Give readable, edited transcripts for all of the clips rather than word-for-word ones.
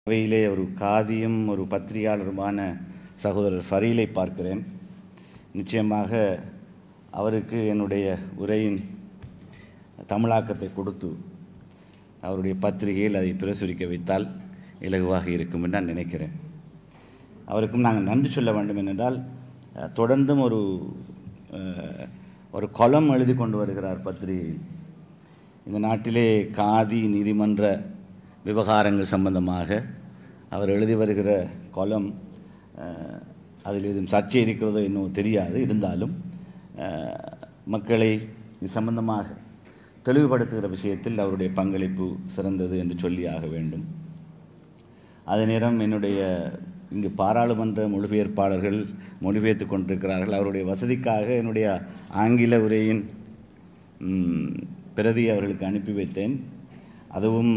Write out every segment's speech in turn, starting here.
அவையிலே ஒரு காதியும் ஒரு பத்திரிகையாளருமான சகோதரர் ஃபரீலை பார்க்கிறேன். நிச்சயமாக அவருக்கு என்னுடைய உரையின் தமிழாக்கத்தை கொடுத்து அவருடைய பத்திரிகையில் அதை பிரசுரிக்க வைத்தால் இலகுவாக இருக்கும் என்று நான் நினைக்கிறேன். அவருக்கும் நாங்கள் நன்றி சொல்ல வேண்டும் என்றால் தொடர்ந்தும் ஒரு கொலம் எழுதி கொண்டு வருகிறார் பத்திரிகையில். இந்த நாட்டிலே காதி நீதிமன்ற விவகாரங்கள் சம்பந்தமாக அவர் எழுதி வருகிற கொலம் அதில் எதுவும் சர்ச்சை இருக்கிறதோ இன்னும் தெரியாது. இருந்தாலும் மக்களை இது சம்பந்தமாக தெளிவுபடுத்துகிற விஷயத்தில் அவருடைய பங்களிப்பு சிறந்தது என்று சொல்லியாக வேண்டும். அதே நேரம் என்னுடைய இங்கு பாராளுமன்ற மொழிபெயர்ப்பாளர்கள் மொழிபெயர்த்து கொண்டிருக்கிறார்கள். அவருடைய வசதிக்காக என்னுடைய ஆங்கில உரையின் பிரதி அவர்களுக்கு அனுப்பி வைத்தேன். அதுவும்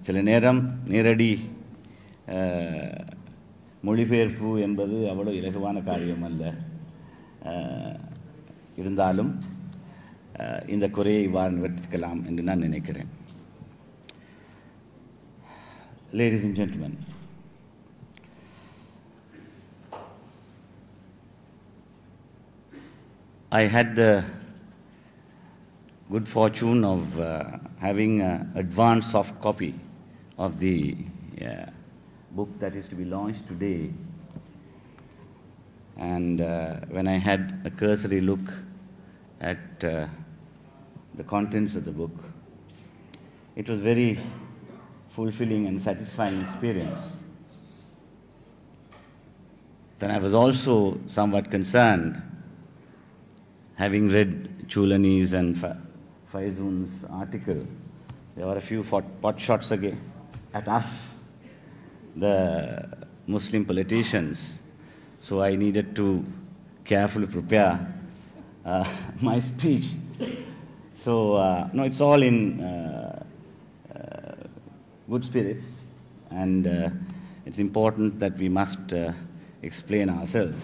சில நேரம் நேரடி மொழிபெயர்ப்பு என்பது அவ்வளோ இலகுவான காரியம் அல்ல. இருந்தாலும் இந்த குறையை இவ்வாறு நிவர்த்திக்கலாம் என்று நான் நினைக்கிறேன். Ladies and gentlemen, I had the good fortune of having an advanced soft copy of the book that is to be launched today. And when I had a cursory look at the contents of the book, it was very fulfilling and satisfying experience. Then I was also somewhat concerned, having read Chulani's and Faizun's article. There were a few pot shots again at us, the Muslim politicians. So I needed to carefully prepare my speech. So no, it's all in good spirits, and it's important that we must explain ourselves.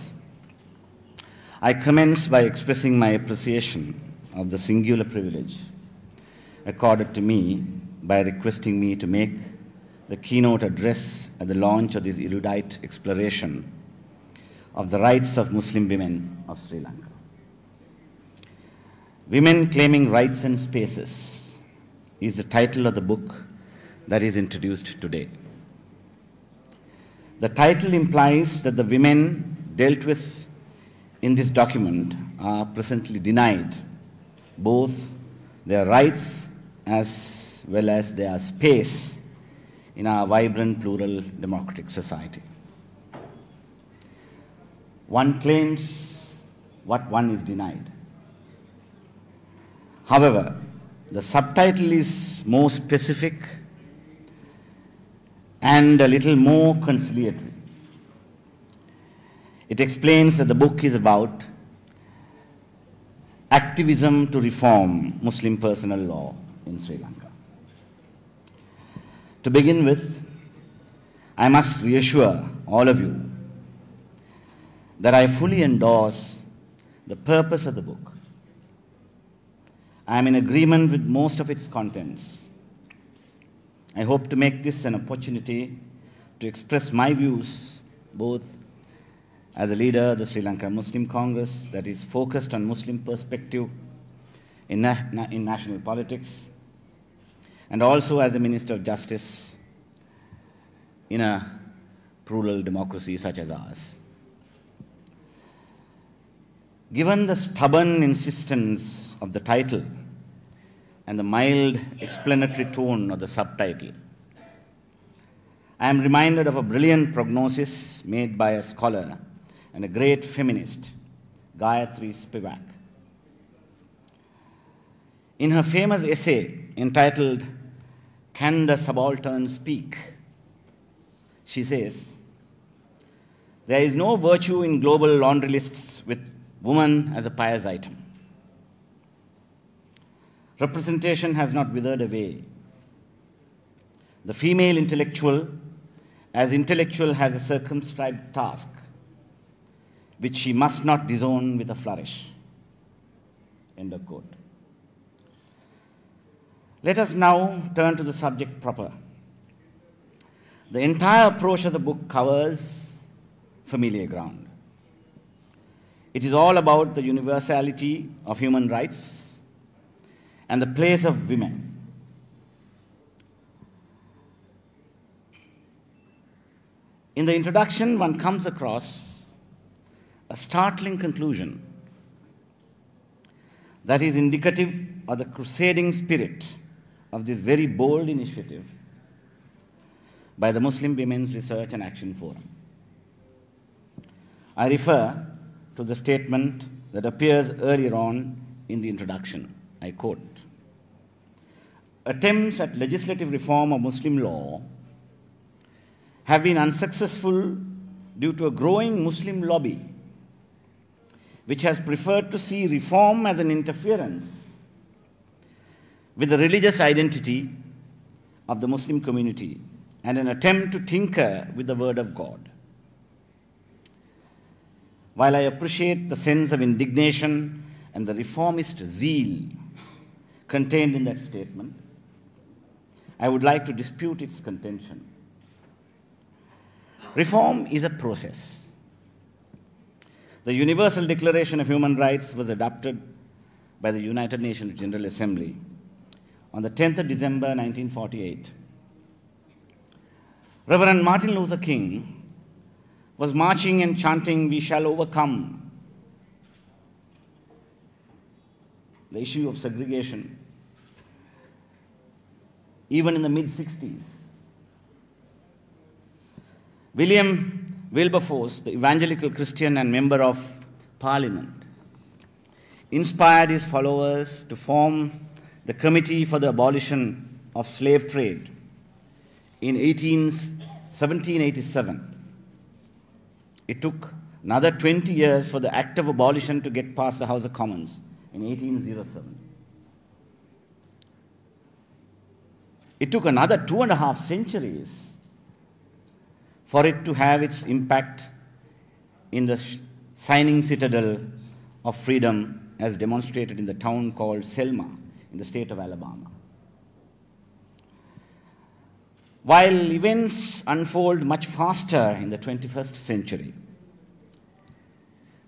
I commence by expressing my appreciation of the singular privilege accorded to me by requesting me to make the keynote address at the launch of this erudite exploration of the rights of Muslim women of Sri Lanka. Women Claiming Rights and Spaces is the title of the book that is introduced today. The title implies that the women dealt with in this document are presently denied both their rights as well as their space in our vibrant, plural, democratic society. One claims what one is denied. However, the subtitle is more specific and a little more conciliatory. It explains that the book is about activism to reform Muslim personal law in Sri Lanka. To begin with, I must reassure all of you that I fully endorse the purpose of the book. I am in agreement with most of its contents. I hope to make this an opportunity to express my views both as a leader of the Sri Lanka Muslim Congress that is focused on Muslim perspective in national politics, and also as a Minister of Justice in a plural democracy such as ours. Given the stubborn insistence of the title and the mild explanatory tone of the subtitle, I am reminded of a brilliant prognosis made by a scholar and a great feminist, Gayatri Spivak. In her famous essay entitled, "Can the Subaltern Speak?" she says, "There is no virtue in global laundry lists with woman as a pious item. Representation has not withered away. The female intellectual, as intellectual, has a circumscribed task, which she must not disown with a flourish." End of quote. Let us now turn to the subject proper. The entire approach of the book covers familiar ground. It is all about the universality of human rights and the place of women. In the introduction, one comes across a startling conclusion that is indicative of the crusading spirit of this very bold initiative by the Muslim Women's Research and Action Forum. I refer to the statement that appears earlier on in the introduction. I quote, "Attempts at legislative reform of Muslim law have been unsuccessful due to a growing Muslim lobby which has preferred to see reform as an interference with the religious identity of the Muslim community and an attempt to tinker with the Word of God. While I appreciate the sense of indignation and the reformist zeal contained in that statement, I would like to dispute its contention. Reform is a process. The Universal Declaration of Human Rights was adopted by the United Nations General Assembly on the 10th of December 1948. Reverend Martin Luther King was marching and chanting, "We shall overcome," the issue of segregation, even in the mid-60s. William Wilberforce, the evangelical Christian and member of Parliament, inspired his followers to form the Committee for the Abolition of Slave Trade in 1787. It took another 20 years for the Act of Abolition to get past the House of Commons in 1807. It took another 2.5 centuries for it to have its impact in the shining citadel of freedom as demonstrated in the town called Selma in the state of Alabama. While events unfold much faster in the 21st century,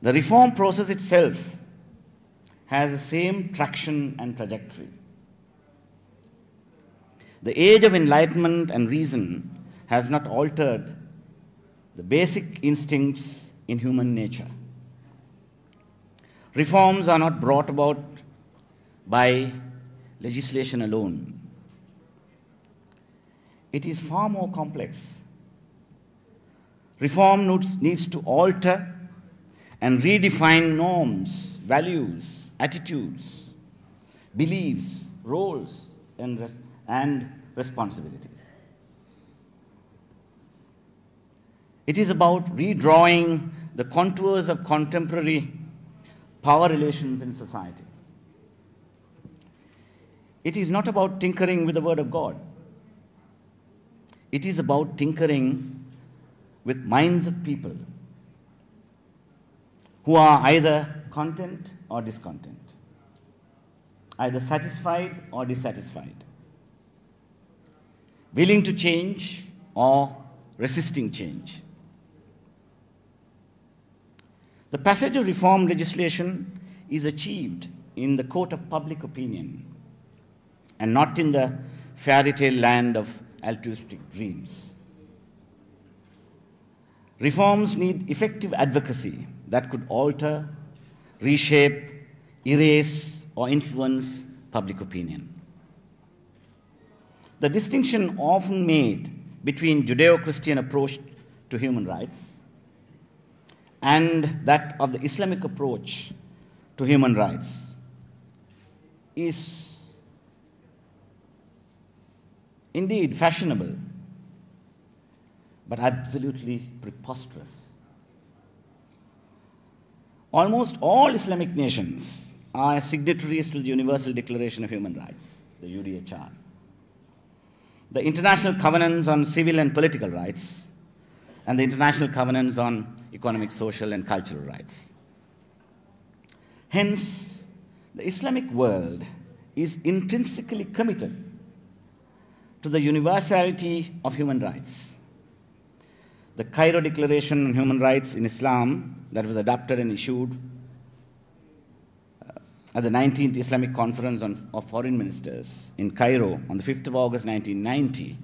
the reform process itself has the same traction and trajectory. The age of enlightenment and reason has not altered the basic instincts in human nature. Reforms are not brought about by legislation alone. It is far more complex. Reform needs to alter and redefine norms, values, attitudes, beliefs, roles, and responsibilities. It is about redrawing the contours of contemporary power relations in society. It is not about tinkering with the Word of God. It is about tinkering with minds of people who are either content or discontent, either satisfied or dissatisfied, willing to change or resisting change. The passage of reform legislation is achieved in the court of public opinion and not in the fairy tale land of altruistic dreams. Reforms need effective advocacy that could alter, reshape, erase, or influence public opinion. The distinction often made between Judeo-Christian approach to human rights and that of the Islamic approach to human rights is indeed fashionable, but absolutely preposterous. Almost all Islamic nations are signatories to the Universal Declaration of Human Rights, the UDHR, the International Covenants on Civil and Political Rights, and the International Covenants on Economic, Social, and Cultural Rights. Hence, the Islamic world is intrinsically committed to the universality of human rights the Cairo Declaration on Human Rights in Islam that was adopted and issued at the 19th Islamic Conference of Foreign Ministers in Cairo on the 5th of August 1990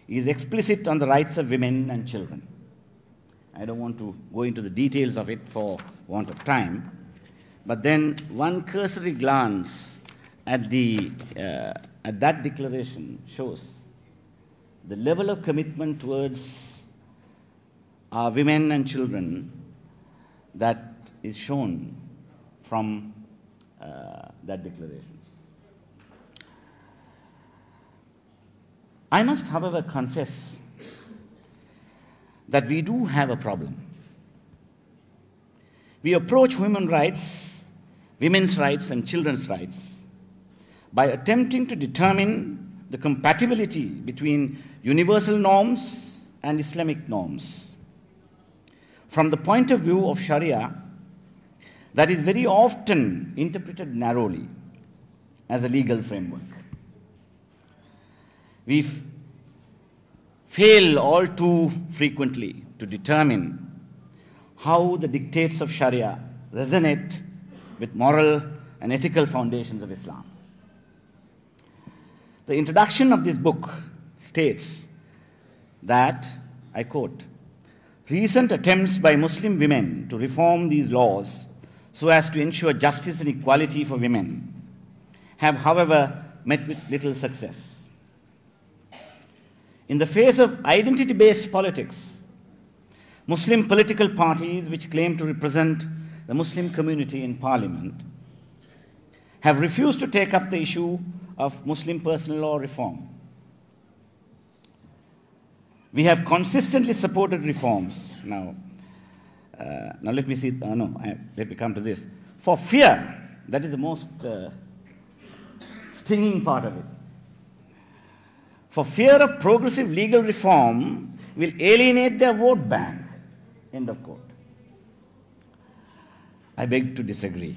is explicit on the rights of women and children. I don't want to go into the details of it for want of time, but then one cursory glance at that declaration shows the level of commitment towards our women and children that is shown from that declaration. I must, however, confess that we do have a problem. We approach women's rights and children's rights by attempting to determine the compatibility between universal norms and Islamic norms. From the point of view of Sharia, that is very often interpreted narrowly as a legal framework. We fail all too frequently to determine how the dictates of Sharia resonate with moral and ethical foundations of Islam. The introduction of this book states that, I quote, "Recent attempts by Muslim women to reform these laws so as to ensure justice and equality for women have, however, met with little success. In the face of identity-based politics, Muslim political parties which claim to represent the Muslim community in parliament have refused to take up the issue of Muslim personal law reform. We have consistently supported reforms." Now let me see, let me come to this. For fear, that is the most stinging part of it. For fear of progressive legal reform will alienate their vote bank, end of quote. I beg to disagree.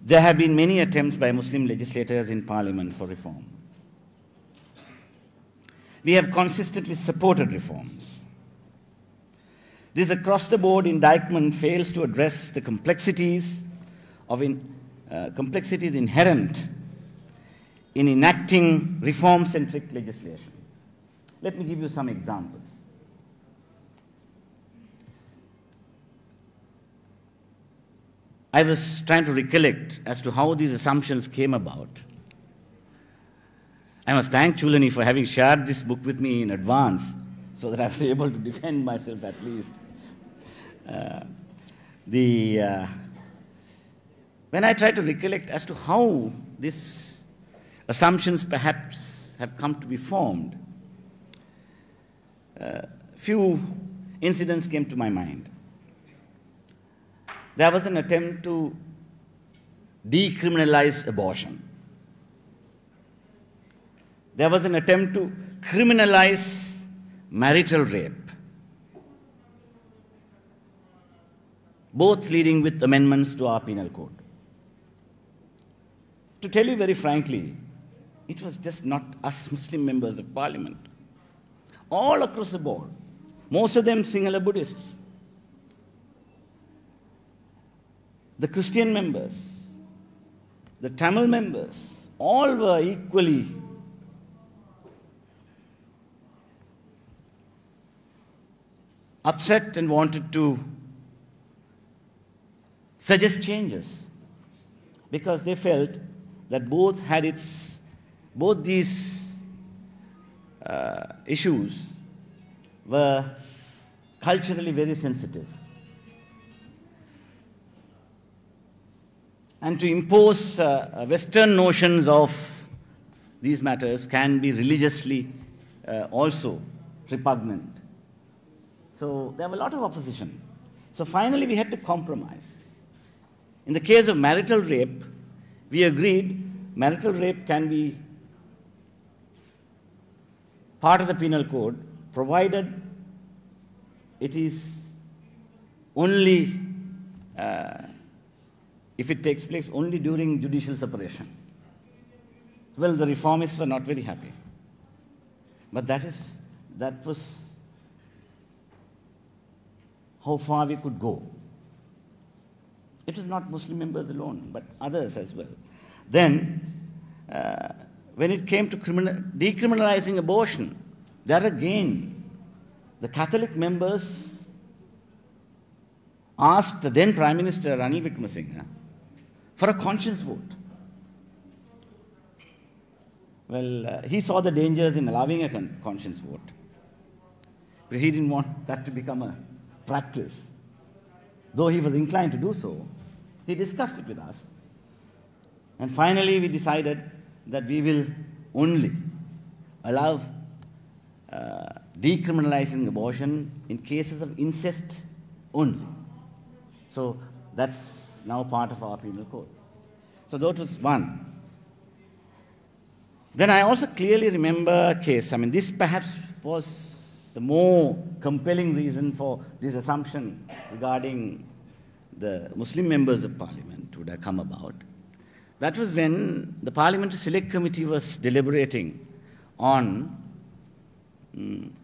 There have been many attempts by Muslim legislators in parliament for reform. We have consistently supported reforms. This across-the-board indictment fails to address the complexities inherent in enacting reform-centric legislation. Let me give you some examples. I was trying to recollect as to how these assumptions came about. I must thank Chulani for having shared this book with me in advance so that I was able to defend myself at least. When I try to recollect as to how these assumptions perhaps have come to be formed, few incidents came to my mind. There was an attempt to decriminalize abortion. There was an attempt to criminalize marital rape, both leading with amendments to our penal code. To tell you very frankly, it was just not us Muslim members of parliament. All across the board, most of them Sinhala Buddhists, the Christian members, the Tamil members, all were equally upset and wanted to suggest changes because they felt that both these issues were culturally very sensitive. And to impose Western notions of these matters can be religiously also repugnant. So there were a lot of opposition. So finally we had to compromise. In the case of marital rape, we agreed marital rape can be part of the penal code provided it is only if it takes place only during judicial separation. Well, the reformists were not very happy. But that was how far we could go. It was not Muslim members alone, but others as well. Then, when it came to decriminalizing abortion, there again, the Catholic members asked the then Prime Minister Ranil Wickremesinghe for a conscience vote. Well, he saw the dangers in allowing a conscience vote, but he didn't want that to become a practice. Though he was inclined to do so, he discussed it with us. And finally, we decided that we will only allow decriminalizing abortion in cases of incest only. So that's now part of our penal code. So that was one. Then I also clearly remember a case. I mean, this perhaps was the more compelling reason for this assumption regarding the Muslim members of parliament would have come about. That was when the Parliamentary Select Committee was deliberating on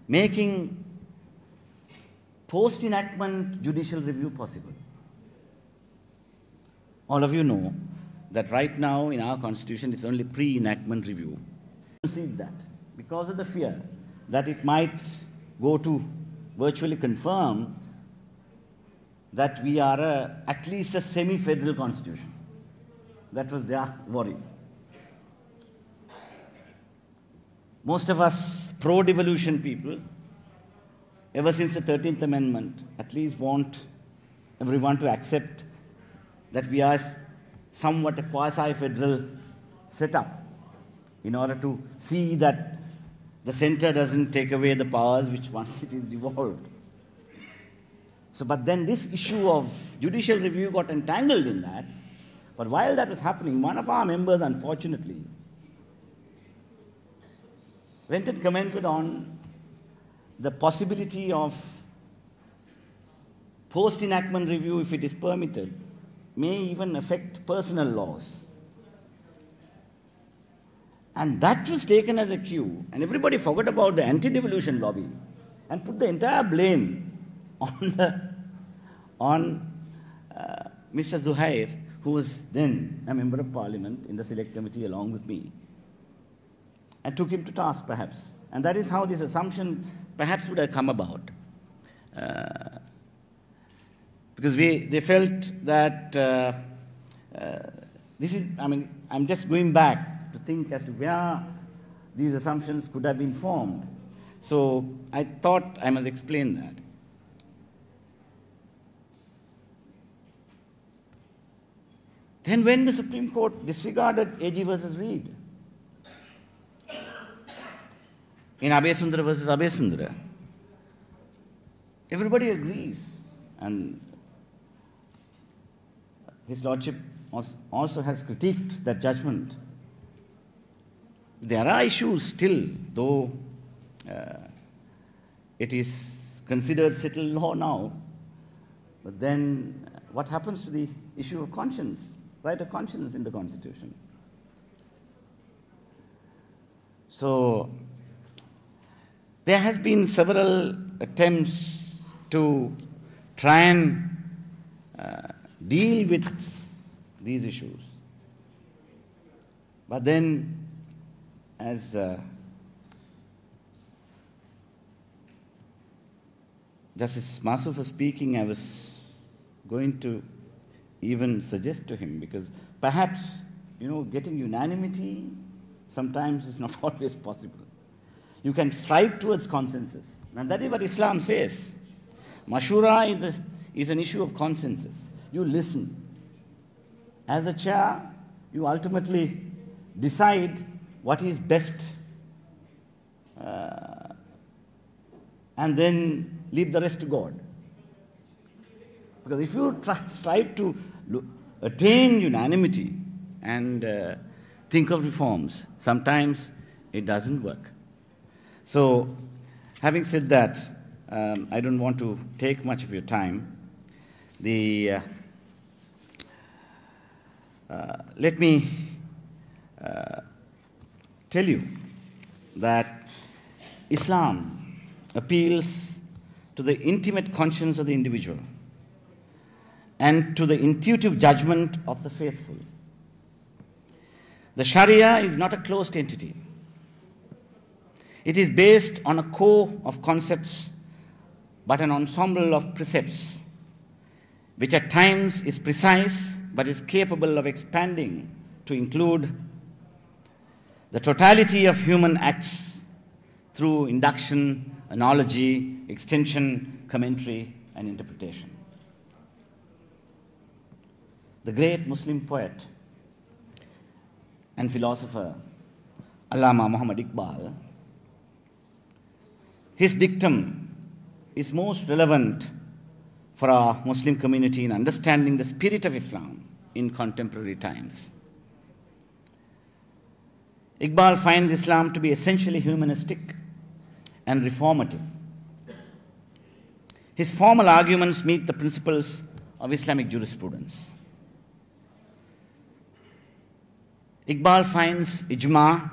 making post-enactment judicial review possible. All of you know that right now in our constitution it's only pre-enactment review. See that because of the fear that it might go to virtually confirm that we are at least a semi-federal constitution. That was their worry. Most of us pro-devolution people, ever since the 13th Amendment, at least want everyone to accept that we are somewhat a quasi-federal setup in order to see that the center doesn't take away the powers which once it is devolved. So, but then this issue of judicial review got entangled in that. But while that was happening, one of our members, unfortunately, went and commented on the possibility of post-enactment review, if it is permitted, may even affect personal laws. And that was taken as a cue, and everybody forgot about the anti-devolution lobby and put the entire blame on Mr. Zuhair, who was then a member of parliament in the select committee along with me, and took him to task perhaps. And that is how this assumption perhaps would have come about. Because they felt that this is, I mean, I'm just going back to think as to where these assumptions could have been formed. So I thought I must explain that. Then when the Supreme Court disregarded AG versus Reed in Abesundara versus Abesundara, everybody agrees, and His Lordship also has critiqued that judgment. There are issues still, though it is considered settled law now, but then what happens to the issue of conscience? Right of conscience in the Constitution. So there has been several attempts to try and deal with these issues. But then, as Justice Masuf was speaking, I was going to even suggest to him, because perhaps, getting unanimity sometimes is not always possible. You can strive towards consensus. And that is what Islam says. Mashura is an issue of consensus. You listen. As a chair, you ultimately decide what is best and then leave the rest to God. Because if you strive to attain unanimity and think of reforms, sometimes it doesn't work. So, having said that, I don't want to take much of your time. Let me tell you that Islam appeals to the intimate conscience of the individual and to the intuitive judgment of the faithful. The Sharia is not a closed entity. It is based on a core of concepts, but an ensemble of precepts, which at times is precise, but is capable of expanding to include the totality of human acts through induction, analogy, extension, commentary, and interpretation. The great Muslim poet and philosopher Allama Muhammad Iqbal, his dictum is most relevant for our Muslim community in understanding the spirit of Islam in contemporary times. Iqbal finds Islam to be essentially humanistic and reformative. His formal arguments meet the principles of Islamic jurisprudence. Iqbal finds ijma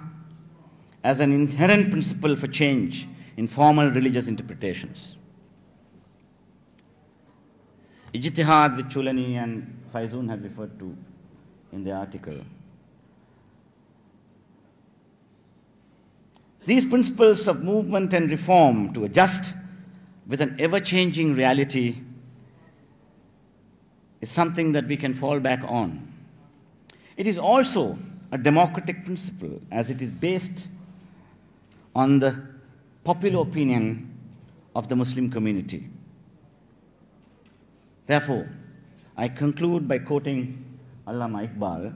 as an inherent principle for change in formal religious interpretations. Ijtihad, which Chulani and Faizun had referred to in the article. These principles of movement and reform to adjust with an ever-changing reality is something that we can fall back on. It is also a democratic principle, as it is based on the popular opinion of the Muslim community. Therefore, I conclude by quoting Allama Iqbal,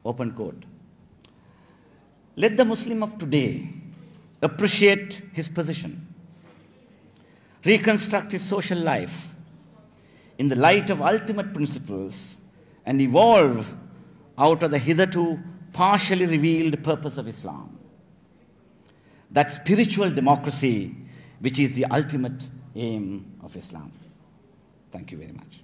open quote, "Let the Muslim of today appreciate his position, reconstruct his social life in the light of ultimate principles, and evolve out of the hitherto partially revealed purpose of Islam, that spiritual democracy which is the ultimate aim of Islam." Thank you very much.